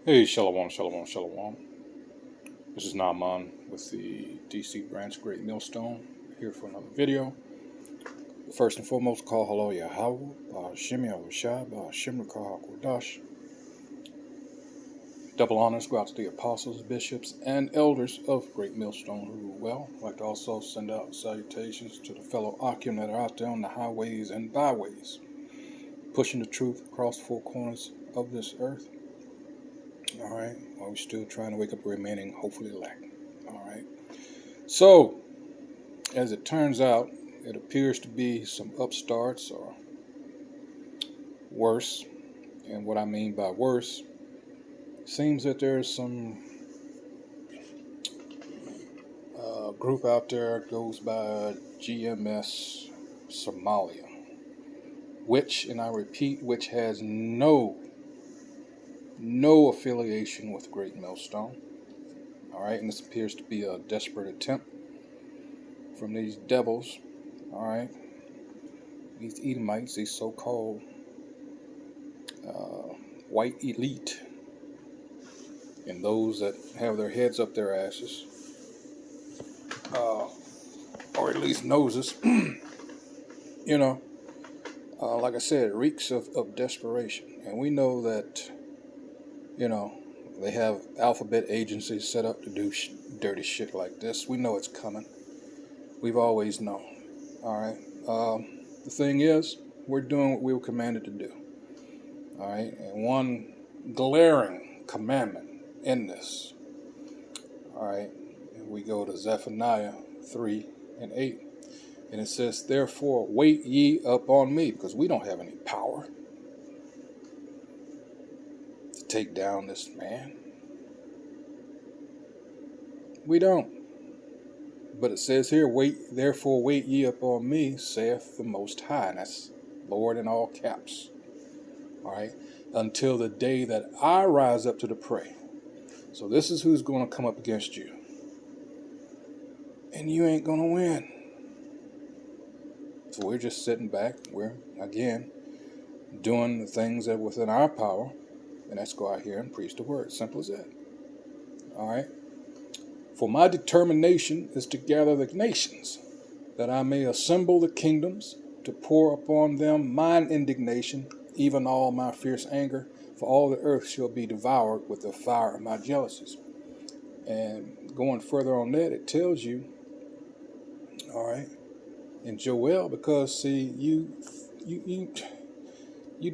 Hey, Shalom, Shalom, Shalom. This is Naaman with the DC branch GreatMillStone here for another video. First and foremost, call hello Yahweh, Shem Yahushua, Shem Kodash. Double honors go out to the apostles, bishops, and elders of GreatMillStone who rule well. I'd like to also send out salutations to the fellow Akim that are out there on the highways and byways, pushing the truth across four corners of this earth. Alright, while we're still trying to wake up remaining, hopefully, elect. Alright, so as it turns out, it appears to be some upstarts or worse. And what I mean by worse, seems that there's some group out there goes by GMS Somalia, which, and I repeat, which has no affiliation with GreatMillStone. Alright, and this appears to be a desperate attempt from these devils, alright, these Edomites, these so-called white elite, and those that have their heads up their asses, or at least noses, like I said, it reeks of desperation. And we know that, they have alphabet agencies set up to do dirty shit like this. We know it's coming. We've always known. All right. The thing is, we're doing what we were commanded to do. All right. And one glaring commandment in this. All right. We go to Zephaniah 3:8. And it says, therefore, wait ye upon me, because we don't have any power to take down this man. We don't. But it says here, therefore wait ye upon me, saith the Most High. And that's Lord in all caps. All right. Until the day that I rise up to the prey. So this is who's going to come up against you. And you ain't going to win. So we're just sitting back. We're, again, doing the things that are within our power. And that's go out here and preach the word. Simple as that. All right. For my determination is to gather the nations, that I may assemble the kingdoms, to pour upon them mine indignation, even all my fierce anger, for all the earth shall be devoured with the fire of my jealousies. And going further on that, it tells you, all right, in Joel, because see, you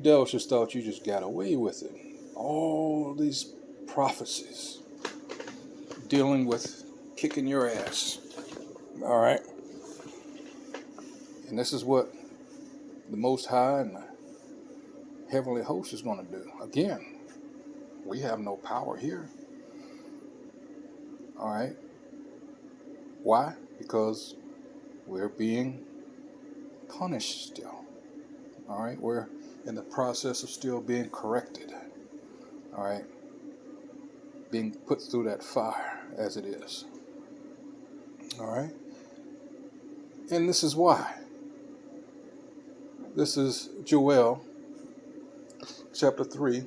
devils just thought you just got away with it. All these prophecies dealing with kicking your ass. All right. And this is what the Most High and the heavenly host is going to do. Again, we have no power here. All right. Why? Because we're being punished still. All right. We're in the process of still being corrected. All right. Being put through that fire as it is. All right. And this is why. This is Joel chapter 3,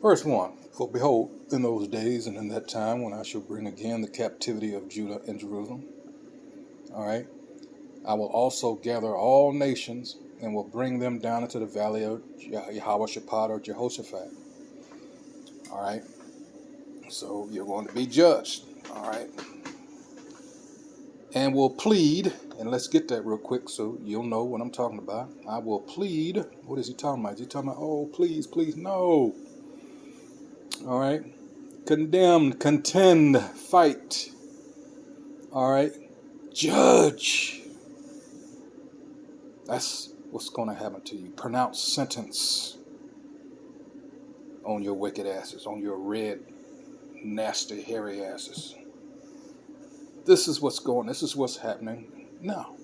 verse 1. For behold, in those days and in that time when I shall bring again the captivity of Judah and Jerusalem, all right, I will also gather all nations and will bring them down into the valley of Jehoshaphat or Jehoshaphat. All right. So you're going to be judged. All right. And will plead, and let's get that real quick so you'll know what I'm talking about. I will plead. What is he talking about? Is he talking about, oh, please, please, no. All right. Condemn, contend, fight. All right. Judge. That's what's going to happen to you. Pronounce sentence on your wicked asses, on your red, nasty, hairy asses. This is what's happening now.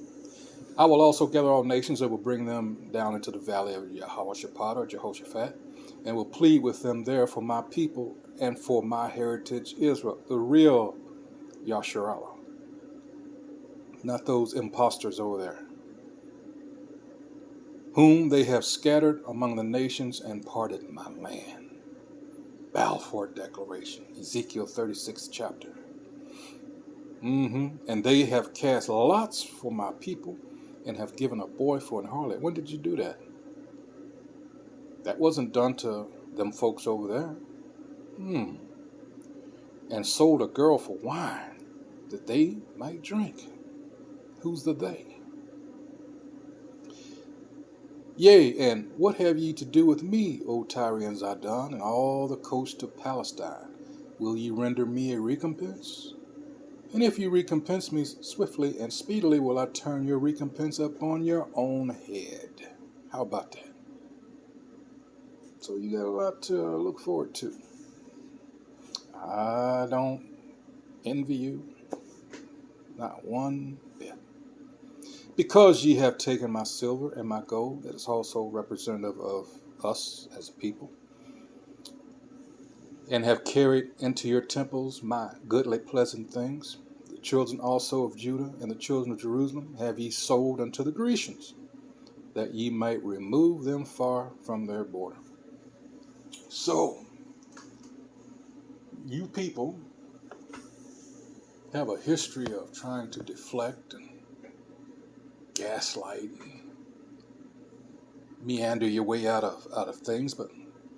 I will also gather all nations and will bring them down into the valley of Jehoshaphat or Jehoshaphat, and will plead with them there for my people and for my heritage Israel, the real Yasharallah, not those imposters over there, whom they have scattered among the nations and parted my land. Balfour Declaration, Ezekiel 36th chapter. And they have cast lots for my people and have given a boy for an harlot. When did you do that? That wasn't done to them folks over there. And sold a girl for wine that they might drink. Who's the they? Yea, and what have ye to do with me, O Tyre and Zidon, and all the coast of Palestine? Will ye render me a recompense? And if you recompense me swiftly and speedily, will I turn your recompense upon your own head. How about that? So you got a lot to look forward to. I don't envy you, not one bit. Because ye have taken my silver and my gold, that is also representative of us as a people, and have carried into your temples my goodly pleasant things, the children also of Judah and the children of Jerusalem have ye sold unto the Grecians, that ye might remove them far from their border. So, you people have a history of trying to deflect and gaslight and meander your way out of things, but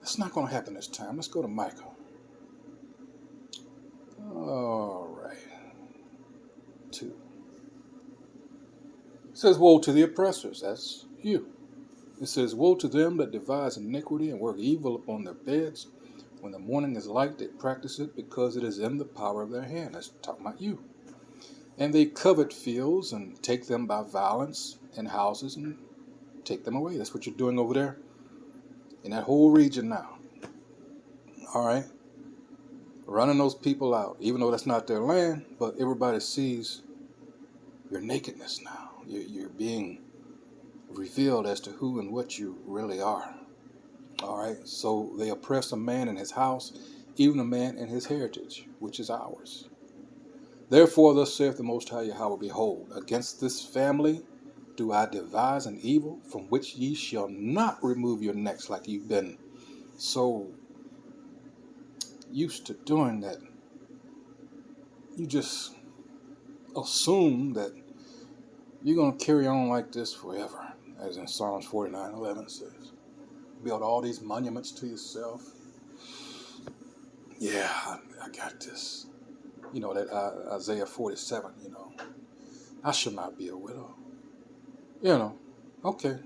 it's not going to happen this time. Let's go to Micah. All right. 2. It says, woe to the oppressors. That's you. It says, woe to them that devise iniquity and work evil upon their beds. When the morning is light, they practice it because it is in the power of their hand. That's talking about you. And they covet fields and take them by violence, and houses and take them away. That's what you're doing over there in that whole region now. All right? Running those people out, even though that's not their land, but everybody sees your nakedness now. You're being revealed as to who and what you really are. All right? So they oppress a man in his house, even a man in his heritage, which is ours. Therefore, thus saith the Most High Yahweh, behold, against this family do I devise an evil from which ye shall not remove your necks, like you've been so used to doing that. You just assume that you're going to carry on like this forever, as in Psalms 49:11 says. Build all these monuments to yourself. Yeah, I got this. You know, that Isaiah 47, I shall not be a widow. Okay.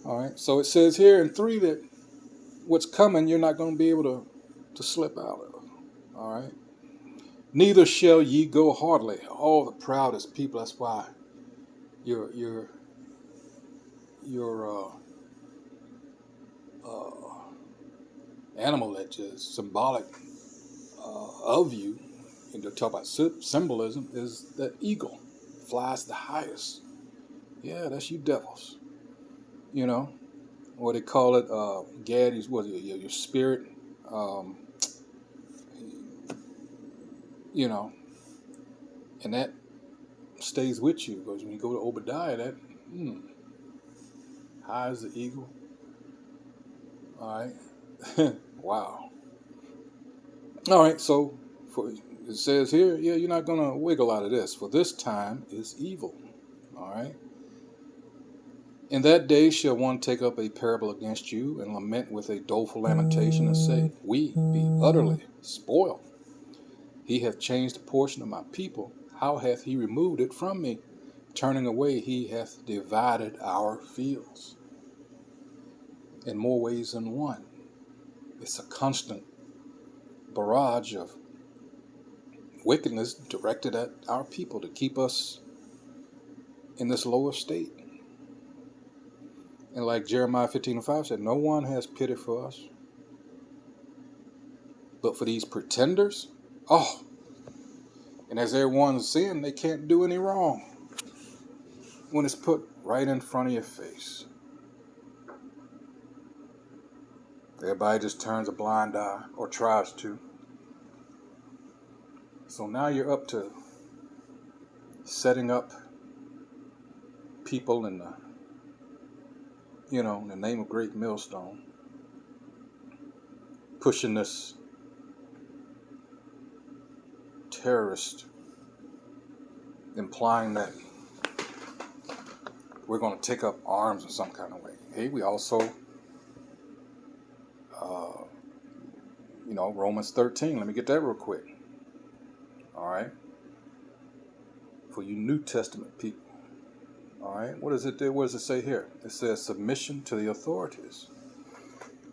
All right, so it says here in 3 that what's coming you're not going to be able to slip out of. All right. Neither shall ye go hardly, all the proudest people. That's why your animal that is symbolic of you, and to talk about symbolism, is the eagle. Flies the highest. Yeah, that's you devils. What they call it, Gad, is what your spirit, and that stays with you, because when you go to Obadiah, that high as the eagle. All right. Wow. All right, so it says here, you're not going to wiggle out of this, for this time is evil. All right. In that day shall one take up a parable against you, and lament with a doleful lamentation, and say, we be utterly spoiled. He hath changed the portion of my people. How hath he removed it from me? Turning away, he hath divided our fields. In more ways than one. It's a constant barrage of wickedness directed at our people to keep us in this lower state. And like Jeremiah 15:5 said, no one has pity for us. But for these pretenders, and as everyone's saying, they can't do any wrong when it's put right in front of your face. Everybody just turns a blind eye, or tries to. So now you're up to setting up people in the name of GreatMillStone, pushing this terrorist, implying that we're going to take up arms in some kind of way. Hey, we also, Romans 13. Let me get that real quick. All right. For you New Testament people. All right. What does it say here? It says submission to the authorities.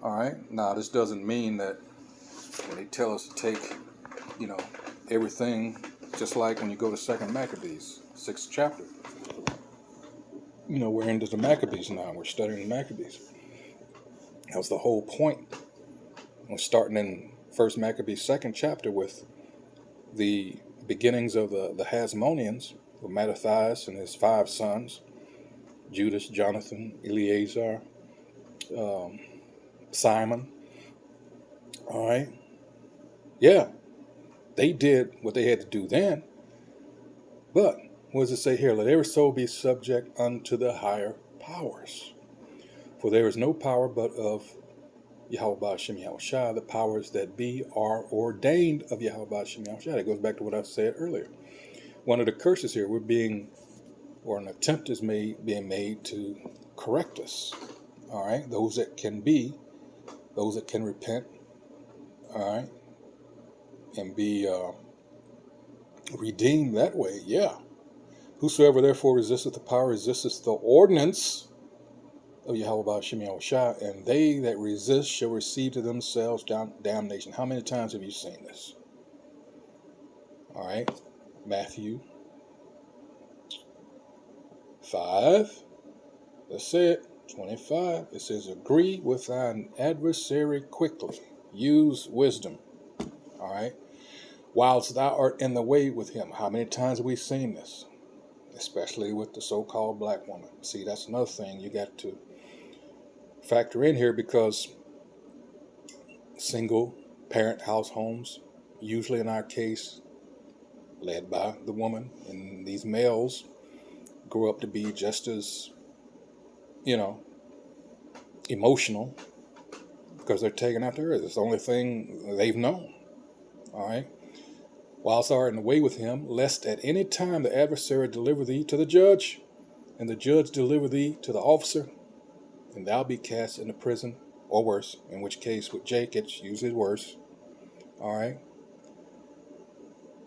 All right. Now, this doesn't mean that when they tell us to take, everything, just like when you go to 2nd Maccabees, 6th chapter. We're into the Maccabees now. We're studying the Maccabees. That was the whole point. We're starting in 1st Maccabees 2nd chapter with the beginnings of the Hasmoneans, with Mattathias and his 5 sons, Judas, Jonathan, Eleazar, Simon. All right. Yeah. They did what they had to do then. But what does it say here? Let every soul be subject unto the higher powers. For there is no power but of Yahweh Ba'ashem Yahushua. The powers that be are ordained of Yahweh Ba'ashem Yahushua. That goes back to what I said earlier. One of the curses here, an attempt is being made to correct us. All right. Those that can repent. All right. And be redeemed that way. Yeah. Whosoever therefore resisteth the power resisteth the ordinance of Yahweh Ba'ashem Yahushua, and they that resist shall receive to themselves damnation. How many times have you seen this? All right. Matthew 5. Let's say it. 25. It says, agree with thine adversary quickly. Use wisdom. All right. Whilst thou art in the way with him. How many times have we seen this? Especially with the so-called black woman. See, that's another thing you got to factor in here, because single parent house homes, usually in our case, led by the woman, and these males grow up to be just as, emotional, because they're taken after her. It's the only thing they've known. All right. Whilst thou art in the way with him, lest at any time the adversary deliver thee to the judge, and the judge deliver thee to the officer, and thou be cast into prison, or worse, in which case with Jake it's usually worse. All right.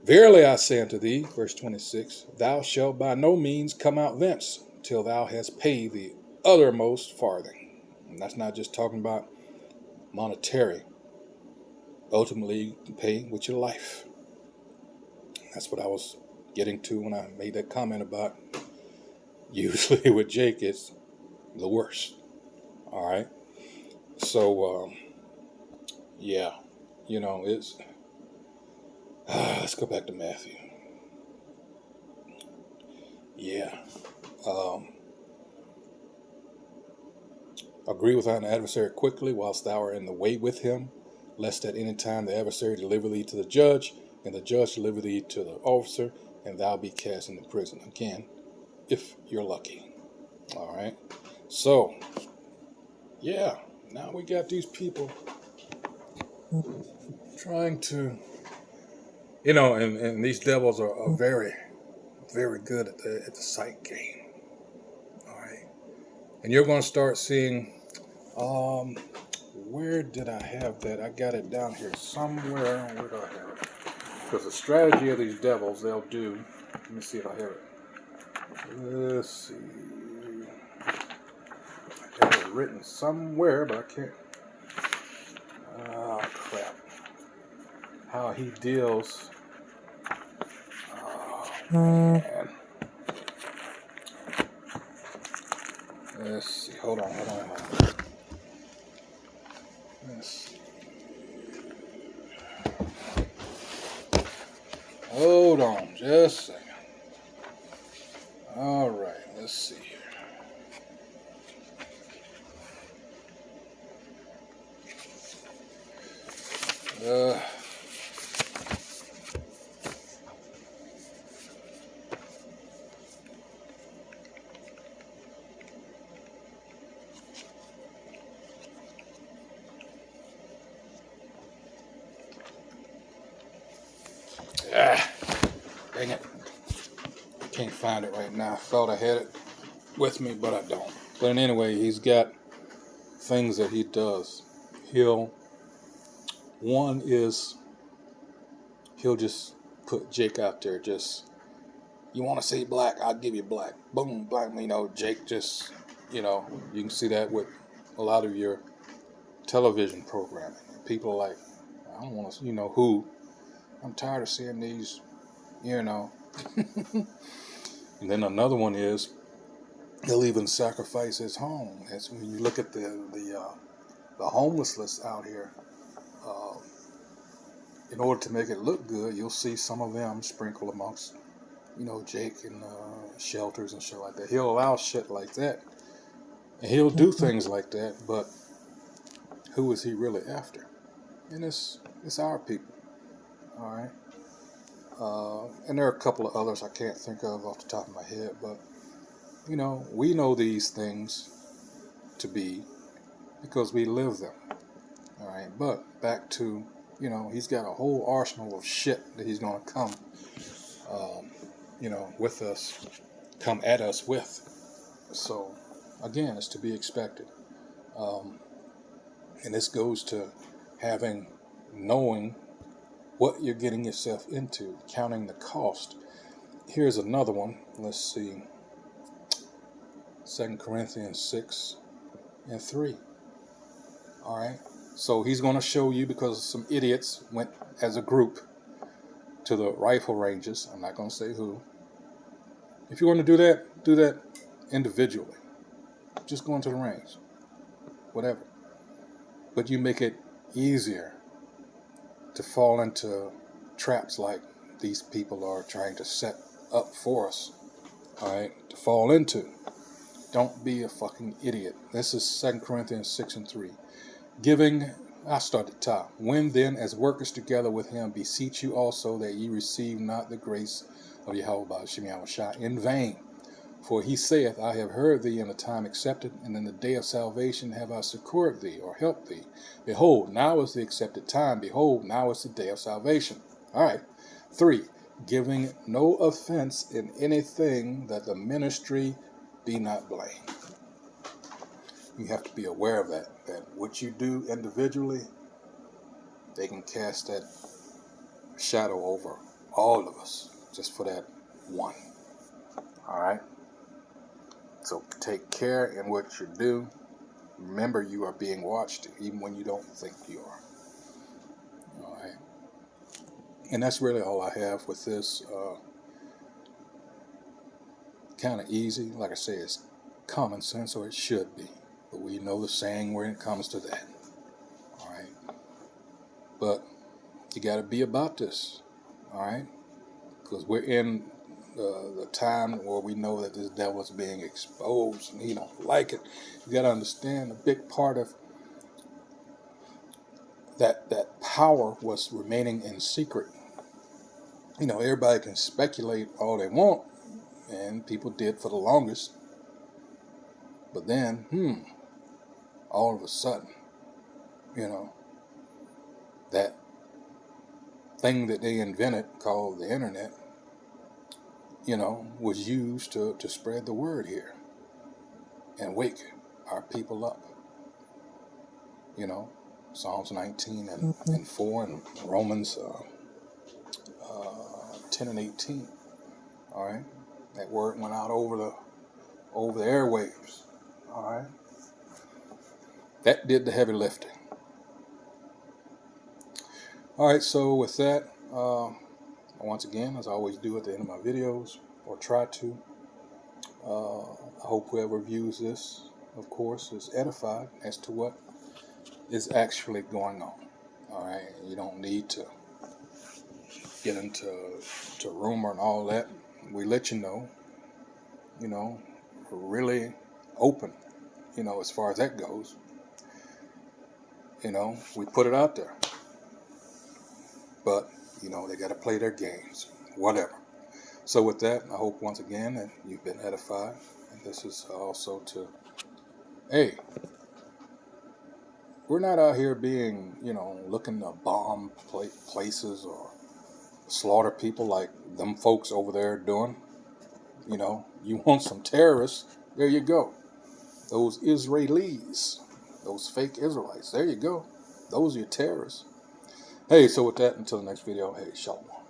Verily I say unto thee, verse 26, thou shalt by no means come out thence till thou hast paid the uttermost farthing. And that's not just talking about monetary. Ultimately, you can pay with your life. That's what I was getting to when I made that comment about usually with Jake, it's the worst. All right. So, yeah, it's, let's go back to Matthew. Yeah. Agree with thine adversary quickly whilst thou art in the way with him, lest at any time the adversary deliver thee to the judge, and the judge deliver thee to the officer, and thou be cast into prison. Again, if you're lucky. All right. So, yeah, now we got these people trying to, and these devils are very, very good at the sight game. All right. And you're going to start seeing, where did I have that? I got it down here somewhere. Where do I have it? Because the strategy of these devils, they'll do, let me see if I have it. Let's see. I have it written somewhere, but I can't. Oh, crap. How he deals. Oh, man. Let's see. Hold on. Let's see. Hold on just a second. All right. Let's see here. Dang it. I can't find it right now. I thought I had it with me, but I don't. But anyway, he's got things that he does. One is he'll just put Jake out there. Just, you want to see black, I'll give you black. Boom, black. Jake just, you can see that with a lot of your television programming. People are like, I don't want to, who. I'm tired of seeing these, And then another one is he'll even sacrifice his home. That's when you look at the homeless list out here. In order to make it look good, you'll see some of them sprinkled amongst, Jake and shelters and shit like that. He'll allow shit like that, and he'll do things like that. But who is he really after? And it's our people, all right. And there are a couple of others I can't think of off the top of my head, but we know these things to be because we live them, all right. But back to he's got a whole arsenal of shit that he's going to come, with us, come at us with. So again, it's to be expected, and this goes to knowing what you're getting yourself into, counting the cost. Here's another one. Let's see. 2 Corinthians 6:3. All right. So he's going to show you, because some idiots went as a group to the rifle ranges. I'm not going to say who. If you want to do that individually. Just go into the range. Whatever. But you make it easier to fall into traps like these people are trying to set up for us, all right, to fall into. Don't be a fucking idiot. This is 2 Corinthians 6:3. Giving, I start at the top. When then, as workers together with him, beseech you also that ye receive not the grace of Yahweh Shem Yahushua in vain. For he saith, I have heard thee in a time accepted, and in the day of salvation have I succored thee, or helped thee. Behold, now is the accepted time. Behold, now is the day of salvation. All right. 3, giving no offense in anything, that the ministry be not blamed. You have to be aware of that what you do individually, they can cast that shadow over all of us just for that one. All right. So take care in what you do. Remember, you are being watched, even when you don't think you are. All right. And that's really all I have with this. Kind of easy. Like I say, it's common sense, or it should be. But we know the saying when it comes to that. All right. But you got to be about this. All right. Because we're in the time where we know that this devil is being exposed and he don't like it. You got to understand, a big part of that power was remaining in secret. Everybody can speculate all they want, and people did for the longest. But then, all of a sudden, that thing that they invented called the internet, was used to spread the word here and wake our people up. Psalms 19 and 4 and Romans 10 and 18. All right. That word went out over the airwaves. All right. That did the heavy lifting. All right. So with that, once again, as I always do at the end of my videos, or try to, I hope whoever views this, of course, is edified as to what is actually going on. All right. You don't need to get into rumor and all that. We let you know, we're really open, as far as that goes. We put it out there. But, they got to play their games, whatever. So with that, I hope once again that you've been edified. And this is also to, hey, we're not out here being, looking to bomb places or slaughter people like them folks over there doing. You know, you want some terrorists, there you go. Those Israelis, those fake Israelites, there you go. Those are your terrorists. Hey, so with that, until the next video, hey, shalom.